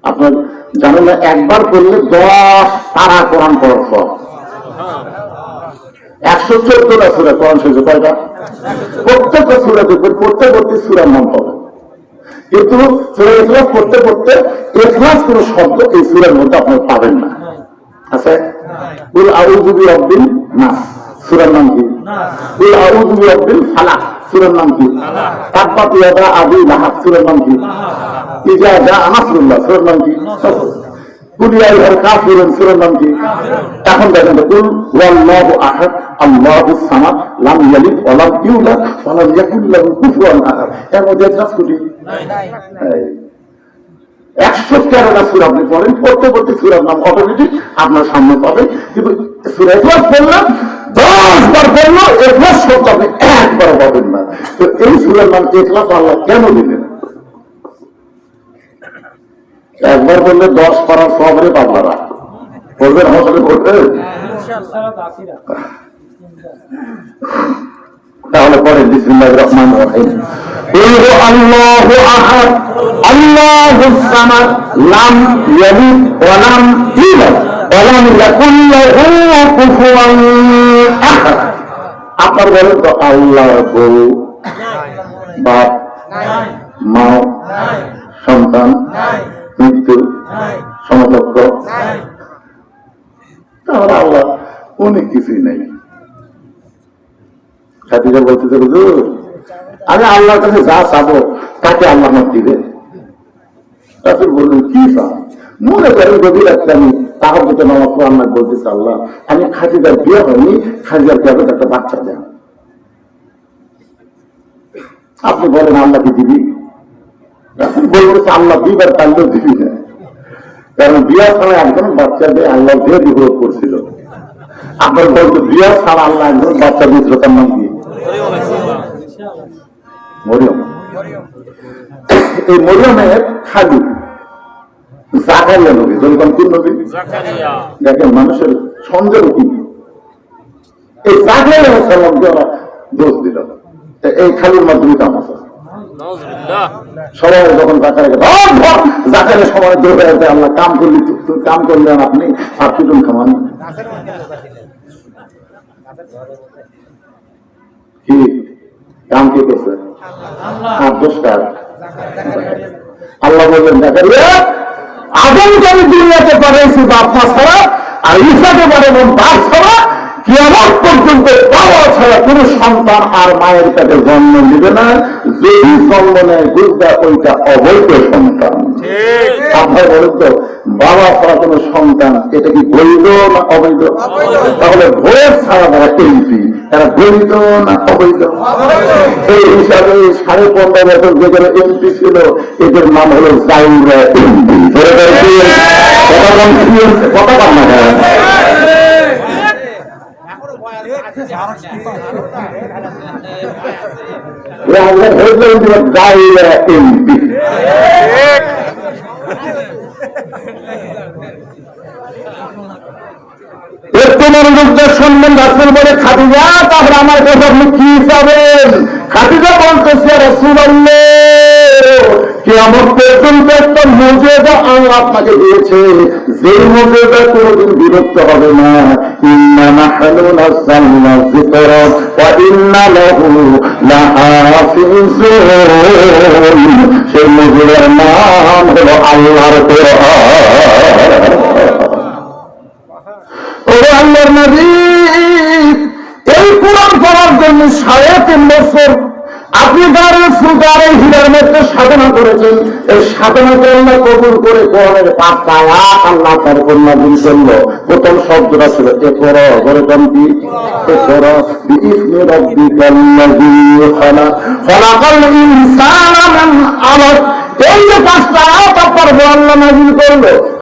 আপনার জানেন না একবার পড়লে 10 পারা কোরআন পড়ার সব। 114টা সূরা কোরআন শেষে কয়টা? প্রত্যেকটা সূরা দেখবেন প্রত্যেকটি সূরার নাম হবে, কিন্তু সূরা ইখলাস পড়তে পড়তে ইখলাস কোন শব্দ এই সূরার মধ্যে আপনি পাবেন না। আছে কুল আউযু বিরাব্বিন নাস সূরার নাম কি? কুল আউযু বিরাব্বিল ফালাক সূরার নাম কি? তাব্বাত ইয়াদা আবি লাহাব সূরার নাম কি? ইজা জাআ নাসরুল্লাহ সূরার নাম কি? কুল ইয়া আইয়ুহাল কাফিরুন সূরার নাম কি? এখন দেখেন কুল ওয়াল্লাহু আহাদ আল্লাহুস সামাদ লাম ইয়ালিদ ওয়া লাম ইউলাদ ওয়া লাম ইয়াকুল লাহু কুফুয়ান আহাদ। এর মধ্যে ক্লাস কোটি নাই। 113টা সূরা আপনি পড়েন, প্রত্যেকটি সূরার নাম অটোমেটিক আপনার সামনে পাবে। কিন্তু সূরা ইখলাস পড়লাম 10 বার পড়লো, ইখলাস শব্দ আপনি একবার পাবেন না। তো এই সূরার নাম ইখলাস আল্লাহ কেন দিলেন? একবার বললে 10 পারার সবরে বাংলারা বলবেন আমার সাথে পড়বেন। তাহলে পড়েন বিসমিল্লাহির রহমানির রহিম। আল্লাহু আহাদ আল্লাহুস সামাদ লাম ইয়ালিদ ওয়া লাম ইউলাদ ওয়া লাম ইয়াকুল লাহু কুফুয়ান আহাদ। আপনার বলেন তো আল্লাহর বউ, বাপ, মা, সন্তান, মৃত্যু, সমকক্ষ, তাহলে আল্লাহ অনেক কিছুই নাই। খাদিজা বলতেছে হুজুর আমি আল্লাহর কাছে যা চাবো তাকে আল্লাহ আমার দিবে। রাসূল বললেন কি চান? মনে করেন গভীর রাত্রে আমি তাহাজ্জুদে নামাজ পড়ে আল্লাহ বলতেছি আল্লাহ আমি খাদিজার বিয়ে হয়নি, খাদিজার বিয়ে হবে একটা বাচ্চা দেন। আপনি বলেন আল্লাহ কি দিবি? রাসূল বলতেছে আল্লাহ দিবার পারলেও দিবি না, কারণ বিয়া ছাড়া একজন বাচ্চা দিয়ে আল্লাহ দিয়ে বিরোধ করছিল। আপনার বলতো বিয়া ছাড়া আল্লাহ একজন বাচ্চা দিয়েছিল, তার নাম কি? মরিয়ম। এই মরিয়মের খালু জাকারিয়া নবী, যখন কোন নবী? দেখেন মানুষের সন্দেহ কি, এই জাকারিয়া সালামকে ওরা দোষ দিল, এই খালুর মাধ্যমে কাম আছে। সবাই যখন জাকারিয়া সবাই দৌড়ে আছে আল্লাহ কাম করলি, কাম করলেন আপনি আর পিটুন খামান কি কাম কে করছে? আর দোষটা আল্লাহ বললেন জাকারিয়া আগে দুনিয়াতে পাঠাইছি বাপ মা ছাড়া, আর ঈসাকে পাঠাবেন বাপ ছাড়া। কিয়ামত পর্যন্ত বাবা ছাড়া কোন সন্তান আর মায়ের কাছে জন্ম নেবে না। যদি জন্ম নেয় বুঝবা ওইটা অবৈধ সন্তান। আপনার বলেন তো, বাবা ছাড়া কোন সন্তান এটা কি বৈধ না অবৈধ? তাহলে ভোট ছাড়া তারা এমপি, তারা বৈধ না অবৈধ? এই হিসাবে 15.5 বছর যেগুলো এমপি ছিল এদের নাম হলো জাইরা এমপি। কথা বল না জাইরা এমপি। একটু মনোযোগের শুনবেন। রাসূল বলে খাদিজা, তাহলে আমার কথা আপনি কি চাবেন? খাদিজা বলতেছে রাসূলুল্লাহ, কিয়ামত পর্যন্ত একটা মুজিজা আল্লাহ আপনাকে দিয়েছে, যে মুজিজা কোনদিন বিরক্ত হবে না। ইন্না নাহনু নাযালনা যিকরা ওয়া ইন্না লাহু লাহাফিজুন। সেই মুজিজার নাম হলো আল্লাহর কোরআন। আল্লাহর নবী এই কোরআন পড়ার জন্য 3.5 বছর আপনি দাঁড়িয়ে ফুলদারে হীরার মধ্যে সাধনা করেছেন। এই সাধনাকে আল্লাহ কবুল করে কোরআনের 5টা আয়াত আল্লাহ তার কন্যা দিন করলো। প্রথম শব্দটা ছিল ইকরা, বলেন কি? ইকরা বিইসমি রাব্বিকাল্লাযী খালাক, খালাকাল ইনসানা মিন আলাক। এই যে 5টা আয়াত আপনার আল্লাহ নাযিল করলো,